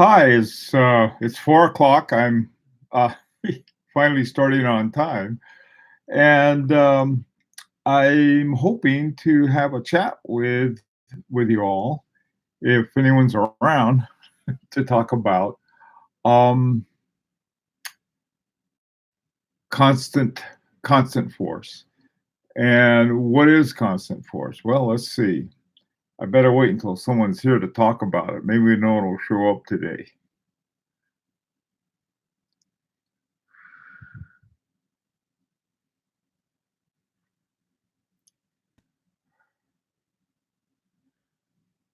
Hi, it's 4 o'clock. I'm uh, finally starting on time, and I'm hoping to have a chat with you all, if anyone's around, to talk about um, constant constant force. And what is constant force? Well, let's see. I better wait until someone's here to talk about it. Maybe no one will show up today.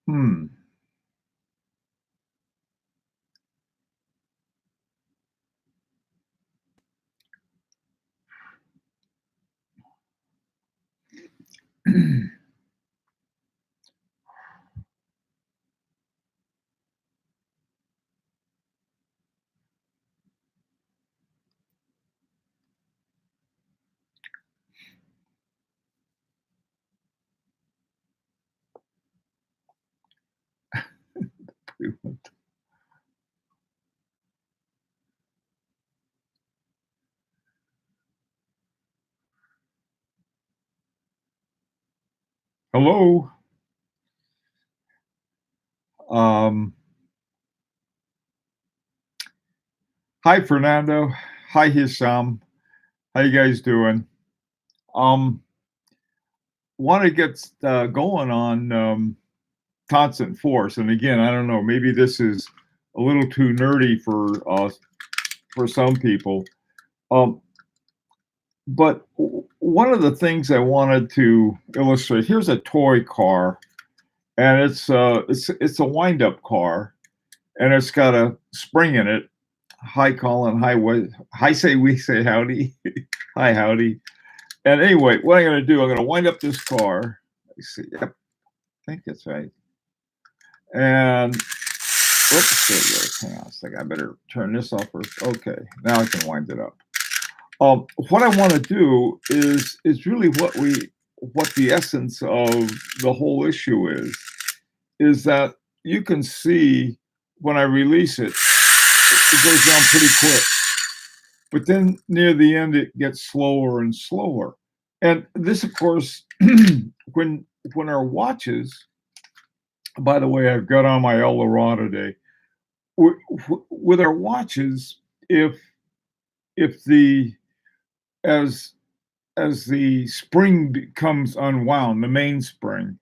Hmm. Hello. Um, Hi, Fernando. Hi, Hisham. How you guys doing? Um, Want to get going on constant force, and again, I don't know. Maybe this is a little too nerdy for some people. Um, but one of the things I wanted to illustrate here's a toy car, and it's a wind up car, and it's got a spring in it. Hi, Colin. Hi, what? Hi, say we say howdy. Hi, howdy. And anyway, what I'm going to do, I'm going to wind up this car. Let's see. Yep, I think that's right. And whoops, there it goes. Hang on a second. I better turn this off first. Okay, now I can wind it up. What I want to do is really what the essence of the whole issue is that you can see when I release it, it goes down pretty quick. But then near the end, it gets slower and slower. And this, of course, when when our watches, by the way, I've got on my El Laurent today. With our watches, if if the as as the spring becomes unwound, the mainspring,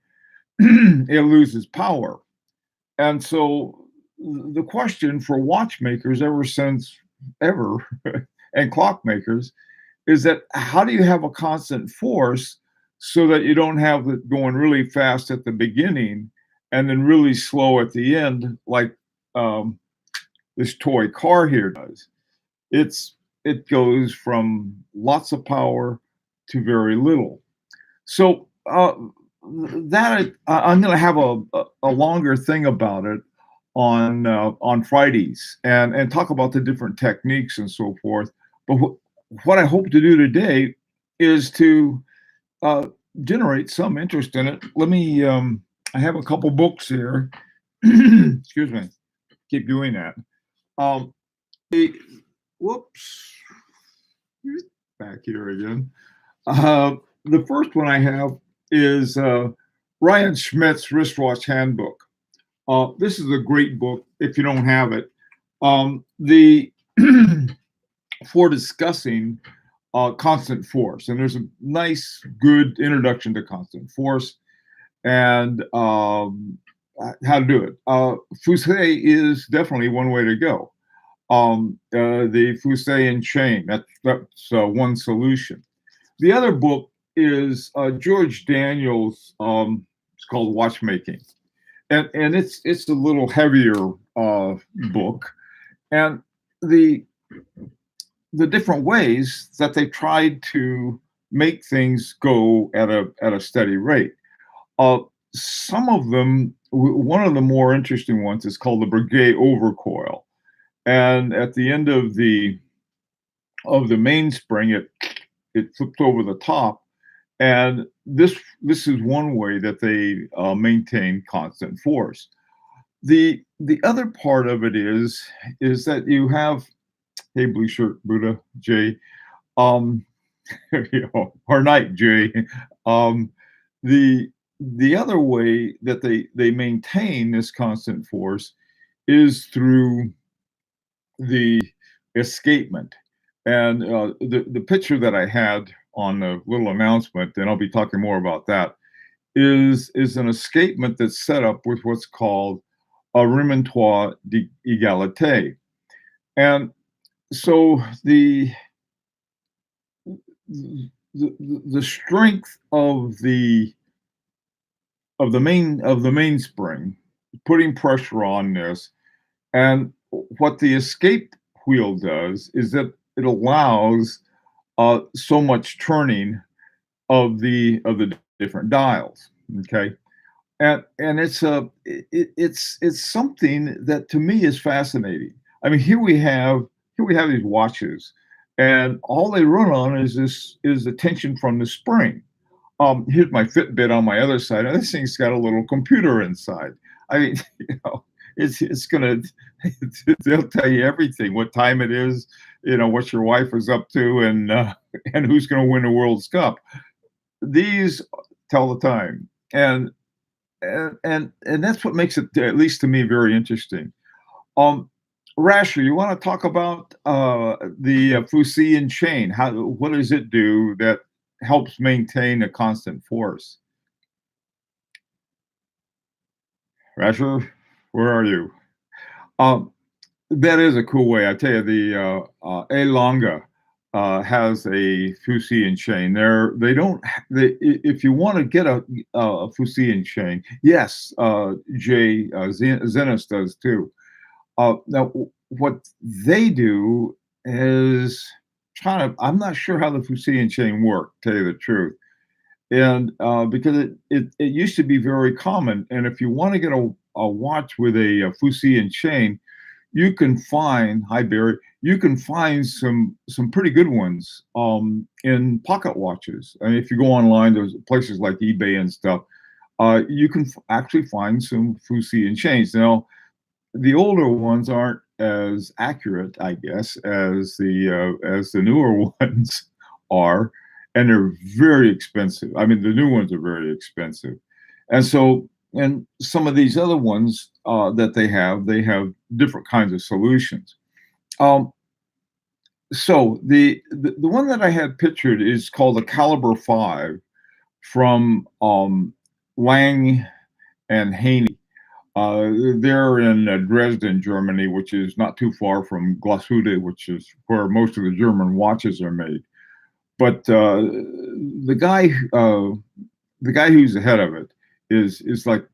it loses power. And so the question for watchmakers ever since ever and clockmakers is that how do you have a constant force so that you don't have it going really fast at the beginning and then really slow at the end, like um, this toy car here does? It goes from lots of power to very little. So that I'm going to have a longer thing about it on Fridays and talk about the different techniques and so forth. But what I hope to do today is to uh, generate some interest in it. Let me. I have a couple books here. Excuse me. Keep doing that. Um, the, whoops. Back here again. The first one I have is Ryan Schmidt's Wristwatch Handbook. This is a great book if you don't have it. The for discussing constant force, and there's a nice, good introduction to constant force and how to do it. Fusee is definitely one way to go. The Fusee and chain, that's one solution. The other book is George Daniels. It's called Watchmaking, and it's a little heavier book, and the the different ways that they tried to make things go at a steady rate. Uh, some of them, one of the more interesting ones is called the Breguet overcoil, and at the end of the mainspring, it flipped over the top, and this is one way that they maintain constant force. The other part of it is that you have, hey, blue shirt Buddha, Jay, um, or night, Jay. Um, the the other way that they maintain this constant force is through the escapement. And the picture that I had on the little announcement, and I'll be talking more about that, is an escapement that's set up with what's called a remontoire d'égalité. And so the strength of the mainspring putting pressure on this, and what the escape wheel does is that it allows so much turning of the different dials. Okay, and it's something that to me is fascinating. I mean, here we have these watches, and all they run on is the tension from the spring. Here's my Fitbit on my other side, and this thing's got a little computer inside. I mean, you know, it's gonna they'll tell you everything, what time it is, what your wife is up to, and who's gonna win the World's Cup. These tell the time, and that's what makes it, at least to me, very interesting. Um, Rasher, you want to talk about the Fusian chain? How what does it do that helps maintain a constant force? Rasher, where are you? Um, that is a cool way. I tell you, the A Longa has a Fusian chain. They don't. If you want to get a Fusian chain, yes, Jay Zenas does too. Now, what they do is kind of, I'm not sure how the Fusian chain worked, tell you the truth. And because it used to be very common. And if you want to get a watch with a Fusian chain, you can find, hi Barry, you can find some pretty good ones in pocket watches. And if you go online, there's places like eBay and stuff. You can actually find some Fusian chains. Now, the older ones aren't as accurate, I guess, as the newer ones are, and they're very expensive. I mean, the new ones are very expensive, and so and some of these other ones that they have different kinds of solutions. Um, so the one that I had pictured is called the Caliber Five from Lang and Haney. They're in Dresden, Germany, which is not too far from Glashütte, which is where most of the German watches are made. But the guy, the guy who's the head of it, is like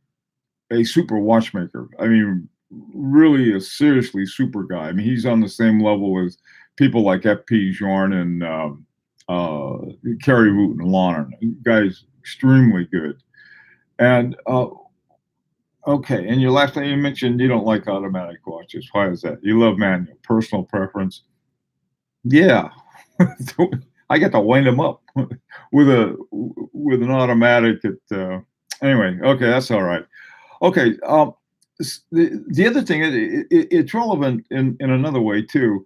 a super watchmaker. I mean, really a seriously super guy. I mean, he's on the same level as people like F.P. Jorn and Kerry Woot and Launer. Guy's extremely good. And okay, and your last thing you mentioned you don't like automatic watches. Why is that? You love manual, personal preference. Yeah, I get to wind them up with an automatic. Anyway. Okay, that's all right. Okay, the other thing it's relevant in another way too.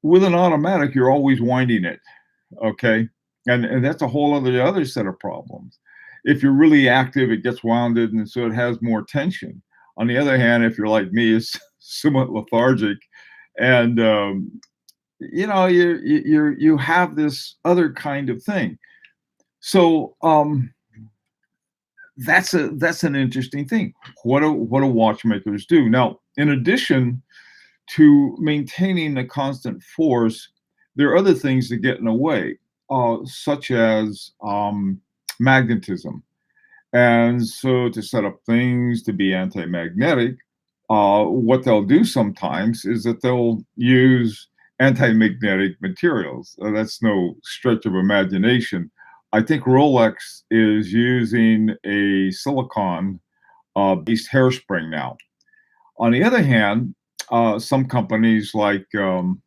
With an automatic, you're always winding it. Okay, and that's a whole other set of problems. If you're really active, it gets wounded, and so it has more tension. On the other hand, if you're like me, it's somewhat lethargic, and you have this other kind of thing. So that's an interesting thing. What do watchmakers do now? In addition to maintaining the constant force, there are other things that get in the way, such as magnetism. And so, to set up things to be anti-magnetic, what they'll do sometimes is that they'll use anti-magnetic materials. That's no stretch of imagination. I think Rolex is using a silicon based hairspring now. On the other hand, some companies like, hang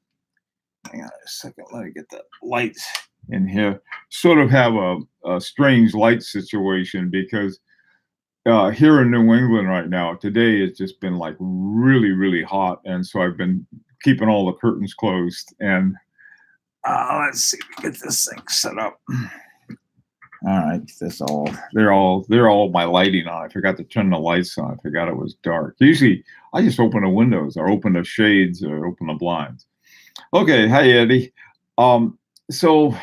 on a second, let me get the lights in here, sort of have a strange light situation because here in New England right now, today it's just been like really, really hot, and so I've been keeping all the curtains closed. And let's see, if we get this thing set up. All right, this all they're all my lighting on. I forgot to turn the lights on. I forgot it was dark. Usually, I just open the windows or open the shades or open the blinds. Okay, hi Eddie. Um, so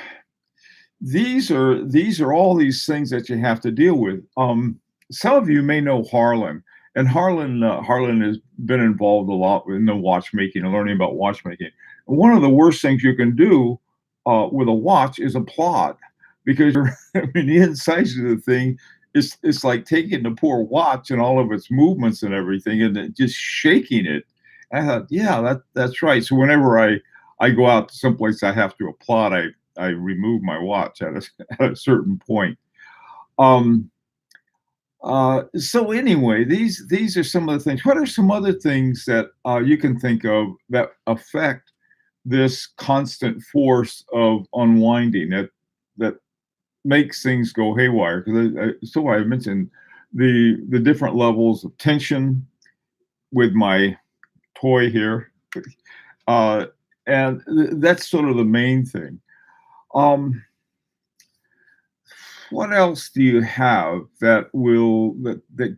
these are all these things that you have to deal with. Some of you may know Harlan, and Harlan has been involved a lot in the watchmaking and learning about watchmaking. And one of the worst things you can do with a watch is applaud, because I mean, the insides of the thing is it's like taking the poor watch and all of its movements and everything and then just shaking it. And I thought, yeah, that's right. So whenever I go out to someplace I have to applaud, I remove my watch at at a certain point. Um, so anyway, these are some of the things. What are some other things that you can think of that affect this constant force of unwinding that makes things go haywire? Because so I mentioned the different levels of tension with my toy here, uh, and that's sort of the main thing. Um, what else do you have that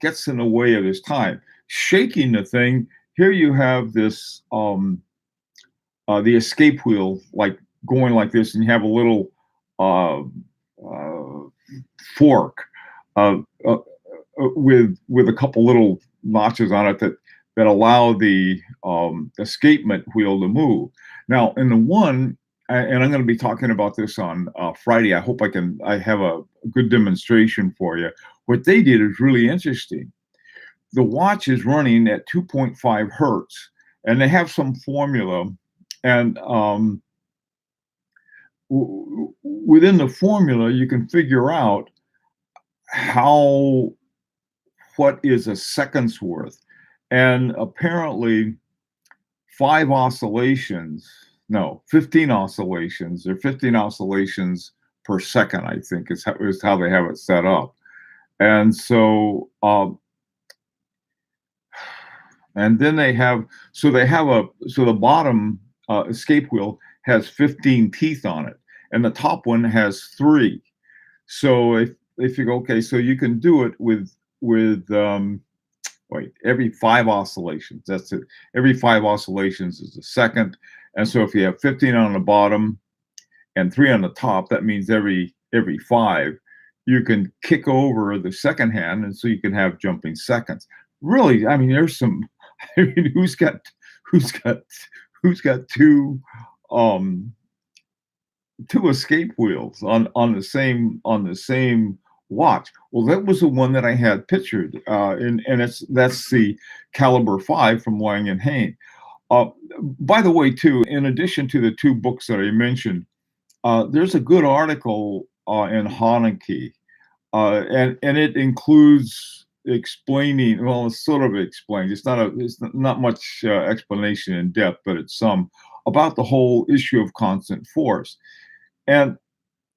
gets in the way of this time? Shaking the thing. Here you have this the escape wheel like going like this, and you have a little uh, uh, fork uh, uh, with a couple little notches on it that allow the escapement wheel to move. Now, in the one, and I'm going to be talking about this on Friday. I hope I have a good demonstration for you. What they did is really interesting. The watch is running at 2.5 hertz, and they have some formula, and within the formula, you can figure out how what is a second's worth. And apparently, 15 oscillations, or 15 oscillations per second, I think is how they have it set up. And so, and then so the bottom escape wheel has 15 teeth on it, and the top one has three. So if you go, okay, so you can do it with wait, every 5 oscillations. That's it. Every 5 oscillations is a second. And so if you have 15 on the bottom and three on the top, that means every five, you can kick over the second hand, and so you can have jumping seconds. Really, I mean, there's some. I mean, who's got who's got um two escape wheels on the same watch? Well, that was the one that I had pictured, and that's the Caliber 5 from Lang and Hain. Uh, by the way, too, in addition to the two books that I mentioned, there's a good article in Haneke, and it includes explaining. Well, it's sort of explained. It's not much explanation in depth, but it's some about the whole issue of constant force. And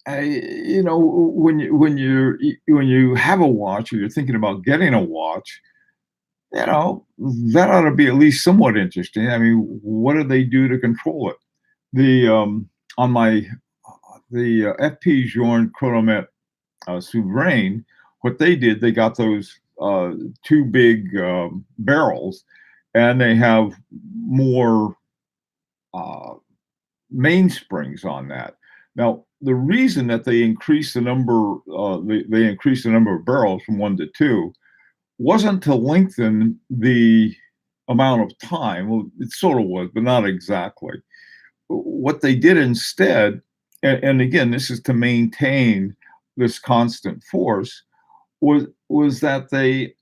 when you have a watch or you're thinking about getting a watch, that ought to be at least somewhat interesting. I mean, what do they do to control it? The on my the FP Journe Chronomet Souverain, what they did, they got those two big barrels, and they have more uh, mainsprings on that. Now, the reason that they increased the number of barrels from one to two wasn't to lengthen the amount of time. Well, it sort of was, but not exactly. What they did instead, and again, this is to maintain this constant force, was that they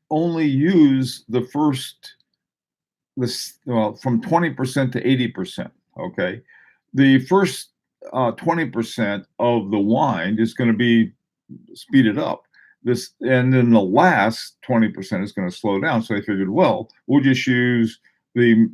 only use the first this well from 20% to 80%. Okay, the first 20% of the wind is going to be speeded up. This and then the last 20% is going to slow down. So they figured, well, we'll just use the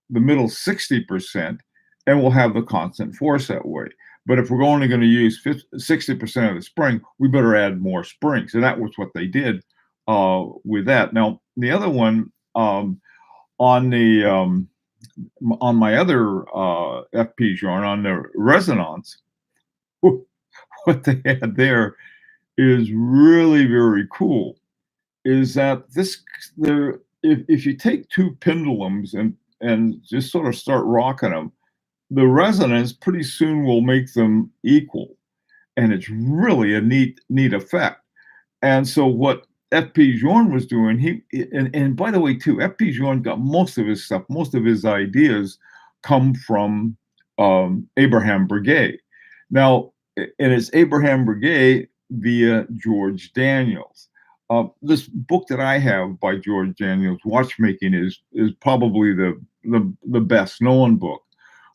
middle 60%, and we'll have the constant force that way. But if we're only going to use 60% of the spring, we better add more springs. And that was what they did with that. Now, the other one on the on my other FP yarn on the resonance, what they had there is really very cool. Is that this there? If you take two pendulums and just sort of start rocking them, the resonance pretty soon will make them equal, and it's really a neat effect. And so what FP Jorn was doing, and by the way too, FP Jorn got most of his stuff, most of his ideas come from Abraham Breguet. Now, and it's Abraham Breguet via George Daniels. This book that I have by George Daniels, Watchmaking, is probably the best known book.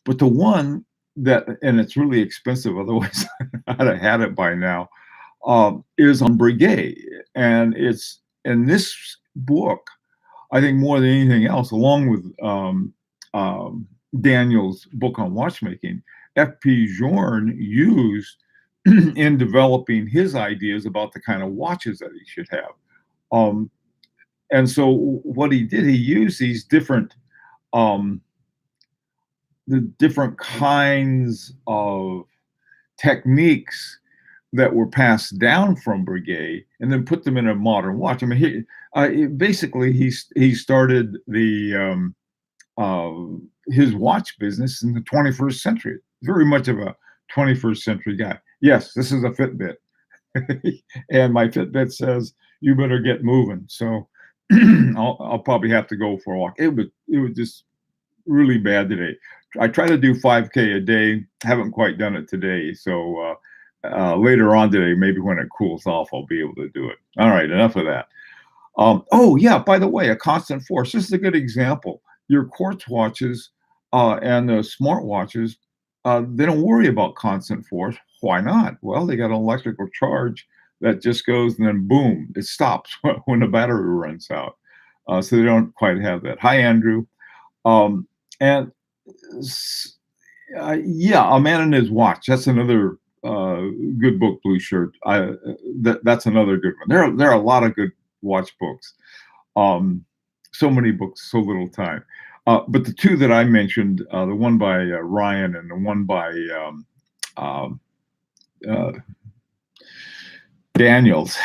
But the one that, and it's really expensive, otherwise I'd have had it by now, is on Breguet. And it's in this book, I think more than anything else, along with Daniel's book on watchmaking, F.P. Jorn used in developing his ideas about the kind of watches that he should have. And so what he did, he used these the different kinds of techniques that were passed down from Breguet and then put them in a modern watch. I mean, basically he started the his watch business in the 21st century. Very much of a 21st century guy. Yes, this is a Fitbit, and my Fitbit says you better get moving. So I'll probably have to go for a walk. It was just really bad today. I try to do 5K a day. Haven't quite done it today. So later on today, maybe when it cools off, I'll be able to do it. All right, enough of that. Oh yeah, by the way, a constant force. This is a good example. Your quartz watches and the smart watches, they don't worry about constant force. Why not? Well, they got an electrical charge that just goes and then boom, it stops when the battery runs out. So they don't quite have that. Hi, Andrew. And yeah, A Man and His Watch. That's another good book, Blue Shirt. That's another good one. There are a lot of good watch books. So many books, so little time. But the two that I mentioned, the one by Ryan and the one by Daniels,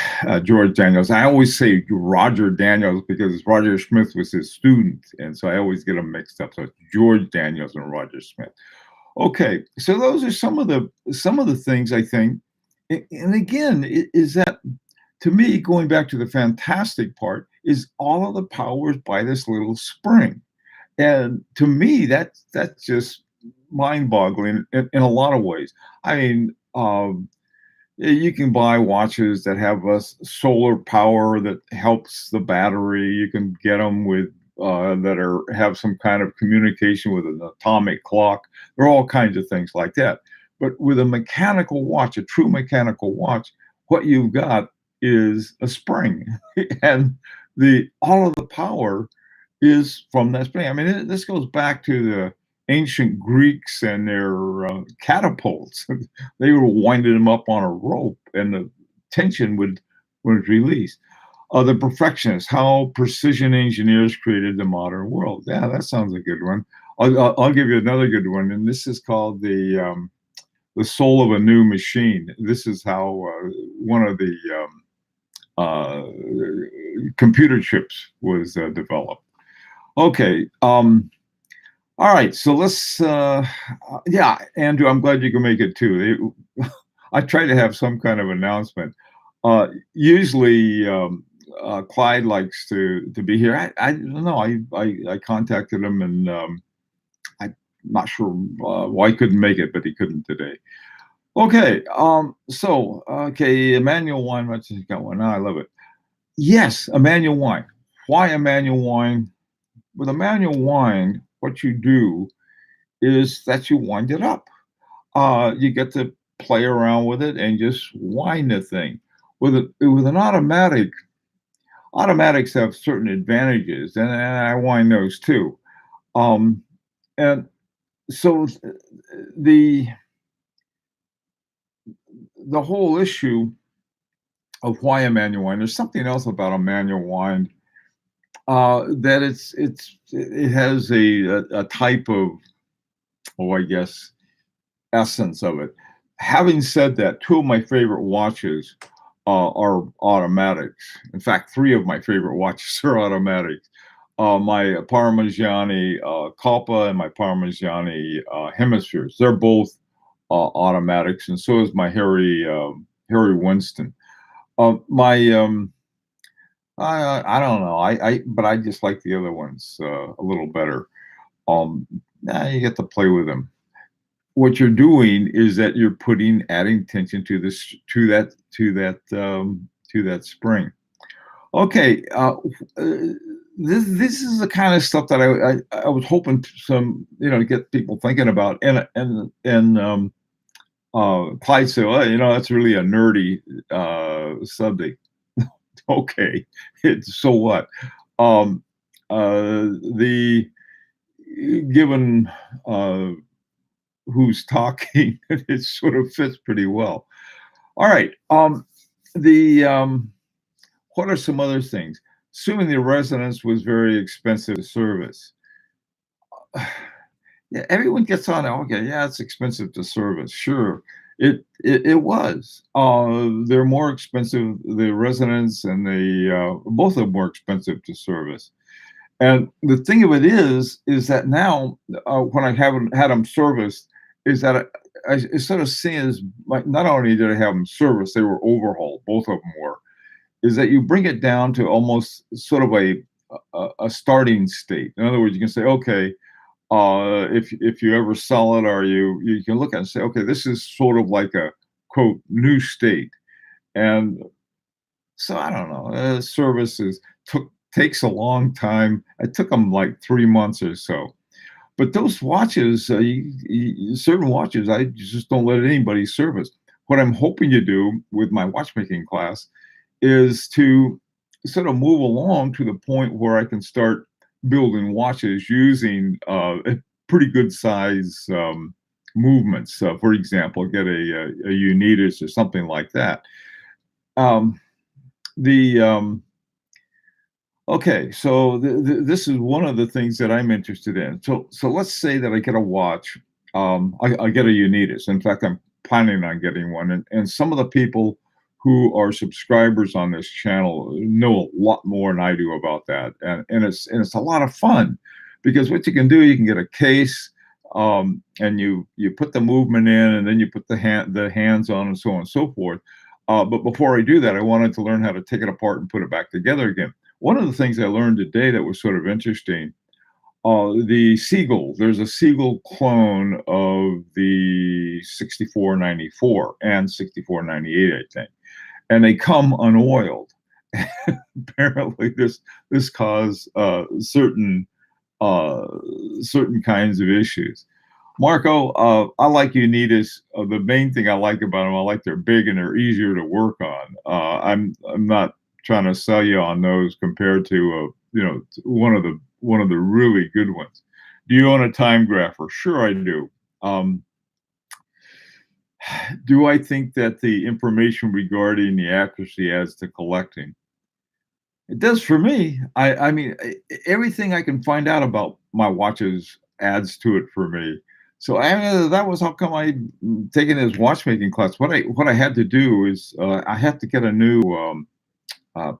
George Daniels. I always say Roger Daniels because Roger Smith was his student, and so I always get them mixed up. So it's George Daniels and Roger Smith. Okay, so those are some of the things I think. And again, is that to me, going back to the fantastic part, is all of the powers by this little spring. And to me, that's just mind-boggling in a lot of ways. I mean, you can buy watches that have a solar power that helps the battery. You can get them with that have some kind of communication with an atomic clock. There are all kinds of things like that. But with a mechanical watch, a true mechanical watch, what you've got is a spring, and all of the power is from that spring. I mean, this goes back to the ancient Greeks and their catapults. They were winding them up on a rope, and the tension would release. The perfectionists, how precision engineers created the modern world. Yeah, that sounds a good one. I'll give you another good one, and this is called the soul of a new machine. This is how one of the computer chips was developed. Okay. All right. So let's, yeah, Andrew, I'm glad you can make it too. I try to have some kind of announcement. Usually, Clyde likes to be here. I don't know. I contacted him and I'm not sure why he couldn't make it, but he couldn't today. Okay. So, okay, Emmanuel Wine, what's he got one? Oh, I love it. Yes, a manual wine. Why a manual wine? With a manual wine, what you do is that you wind it up. You get to play around with it and just wind the thing. With an automatic, automatics have certain advantages, and I wind those too. And so the the whole issue of why a manual wind. There's something else about a manual wind that it has a type of, oh, I guess, essence of it. Having said that, two of my favorite watches are automatics. In fact, three of my favorite watches are automatics. My Parmigiani Coppa and my Parmigiani Hemispheres. They're both automatics, and so is my Harry Winston. My I don't know. But I just like the other ones a little better. You get to play with them. What you're doing is that you're adding tension to this to that spring. Okay, this is the kind of stuff that I was hoping to get people thinking about, and Clyde said, well, that's really a nerdy subject. Okay, so what? Um, the given who's talking, it sort of fits pretty well. All right. The What are some other things? Assuming the residence was very expensive to service. Yeah, everyone gets on it. Okay, yeah, it's expensive to service. Sure, it was. They're more expensive. The residents and the both of them more expensive to service. And the thing of it is that now when I haven't had them serviced, is that I sort of see as like not only did I have them serviced, they were overhauled. Both of them were. Is that you bring it down to almost sort of a starting state. In other words, you can say, okay, if you ever sell it, or you can look at it and say, okay, this is sort of like a quote new state. And so I don't know. Services takes a long time. It took them like 3 months or so. But those watches, certain watches, I just don't let anybody service. What I'm hoping to do with my watchmaking class is to sort of move along to the point where I can start building watches using pretty good size movements. For example, get a Unitas or something like that. Um, the Okay, so this is one of the things that I'm interested in. So let's say that I get a watch. I get a Unitas. In fact, I'm planning on getting one. And some of the people who are subscribers on this channel know a lot more than I do about that. And it's a lot of fun because what you can do, you can get a case, and you put the movement in, and then you put the hands on, and so on and so forth. But before I do that, I wanted to learn how to take it apart and put it back together again. One of the things I learned today that was sort of interesting, the Seagull, there's a Seagull clone of the 6494 and 6498, I think, and they come unoiled. Apparently, this caused uh, certain kinds of issues. Marco, I like Unitas. The main thing I like about them, I like they're big and they're easier to work on. I'm not trying to sell you on those compared to one of the really good ones. Do you own a time grapher? Sure, I do. Um, do I think that the information regarding the accuracy adds to collecting? It does for me. I mean, everything I can find out about my watches adds to it for me. So that was how come I taken this watchmaking class. What I had to do is I had to get a new uh,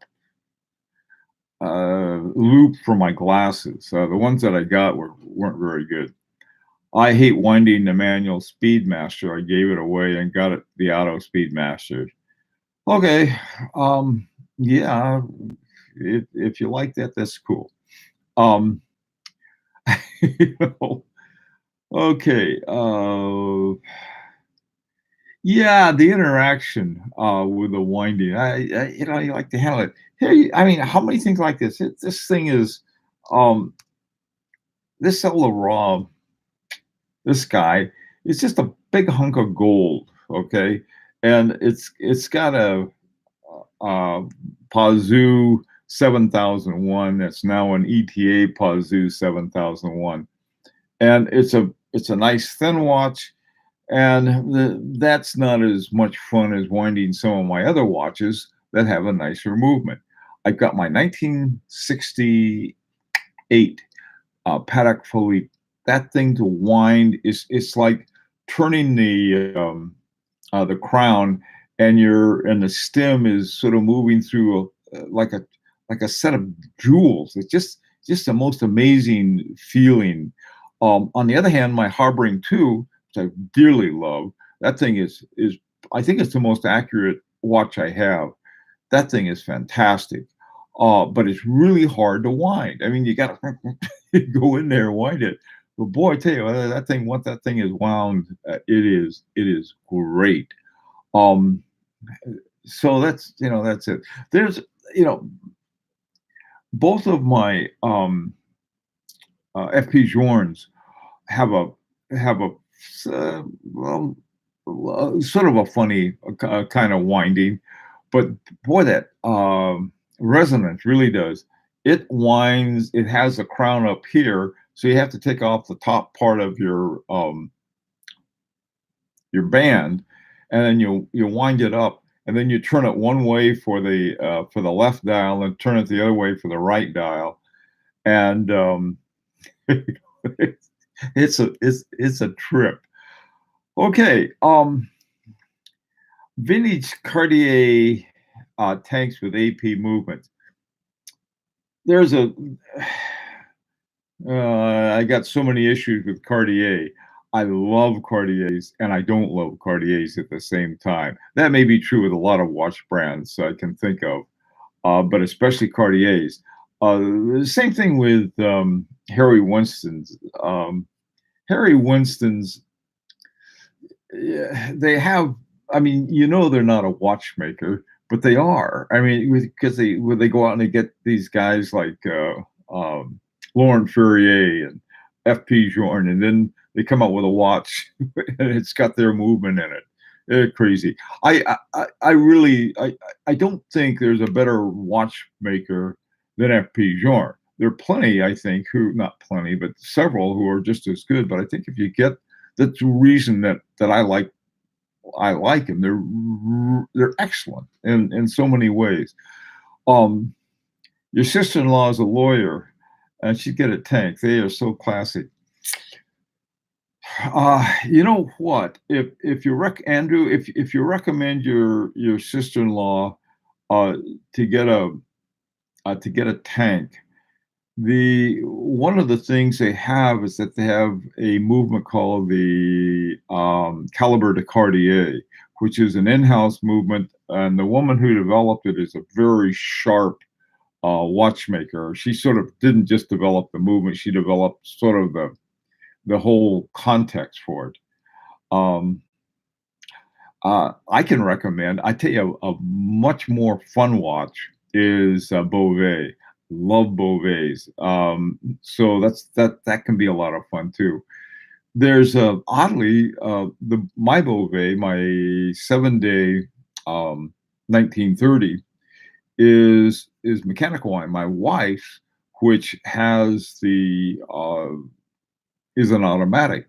loop for my glasses. The ones that I got weren't very good. I hate winding the manual Speedmaster. I gave it away and got it the auto Speedmaster. Okay, yeah, if you like that, that's cool. Um, you know, okay. Yeah, the interaction with the winding. You like to handle it. Here, I mean, how many things like this? This thing is, um, this Eldorado, this guy, is just a big hunk of gold. Okay, and it's got a uh, Pazoo 7001 that's now an ETA Pazoo 7001, and it's a nice thin watch. and that's not as much fun as winding some of my other watches that have a nicer movement. I've got my 1968 Patek Philippe. That thing to wind is it's like turning the crown, and the stem is sort of moving through like a set of jewels. It's just the most amazing feeling. On the other hand, my Harboring 2, which I dearly love, that thing is I think it's the most accurate watch I have. That thing is fantastic. But it's really hard to wind. I mean, you got to go in there and wind it. But boy, I tell you, that thing once that thing is wound, it is great. Um, so that's it. There's you know both of my FP Journes have a have a well, sort of a funny kind of winding, but boy, that resonance really does. It winds. It has a crown up here, so you have to take off the top part of your band, and then you wind it up, and then you turn it one way for the left dial, and turn it the other way for the right dial, and it's a trip. Okay, vintage Cartier tanks with AP movements. There's a I got so many issues with Cartier. I love Cartiers and I don't love Cartiers at the same time. That may be true with a lot of watch brands I can think of, but especially Cartiers. The same thing with Harry Winston's. Harry Winston's, yeah, they have. I mean, they're not a watchmaker, but they are. I mean, because when they go out and they get these guys like Laurent Ferrier and FP Journe, and then they come out with a watch and it's got their movement in it. They're crazy. I really I don't think there's a better watchmaker than FP Journe. There are plenty, I think, who not plenty, but several who are just as good. But I think if you get that's the reason that I like them. They're excellent in so many ways. Um, your sister-in-law is a lawyer, and she'd get a tank. They are so classic. You know what? If you Andrew, if you recommend your sister-in-law uh, to get a tank, the one of the things they have is that they have a movement called the Calibre de Cartier, which is an in-house movement, and the woman who developed it is a very sharp watchmaker. She sort of didn't just develop the movement; she developed sort of the whole context for it. Um, I can recommend. I tell you, a much more fun watch is Beauvais. Love Beauvais. So that can be a lot of fun too. There's oddly the my Beauvais, my 7 day 1930 is mechanical wine. My wife's, which has the is an automatic.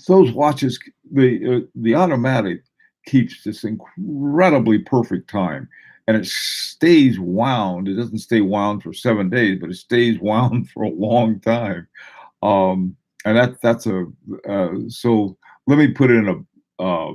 Those watches, the automatic keeps this incredibly perfect time, and it stays wound. It doesn't stay wound for 7 days, but it stays wound for a long time. And that's a so let me put it in a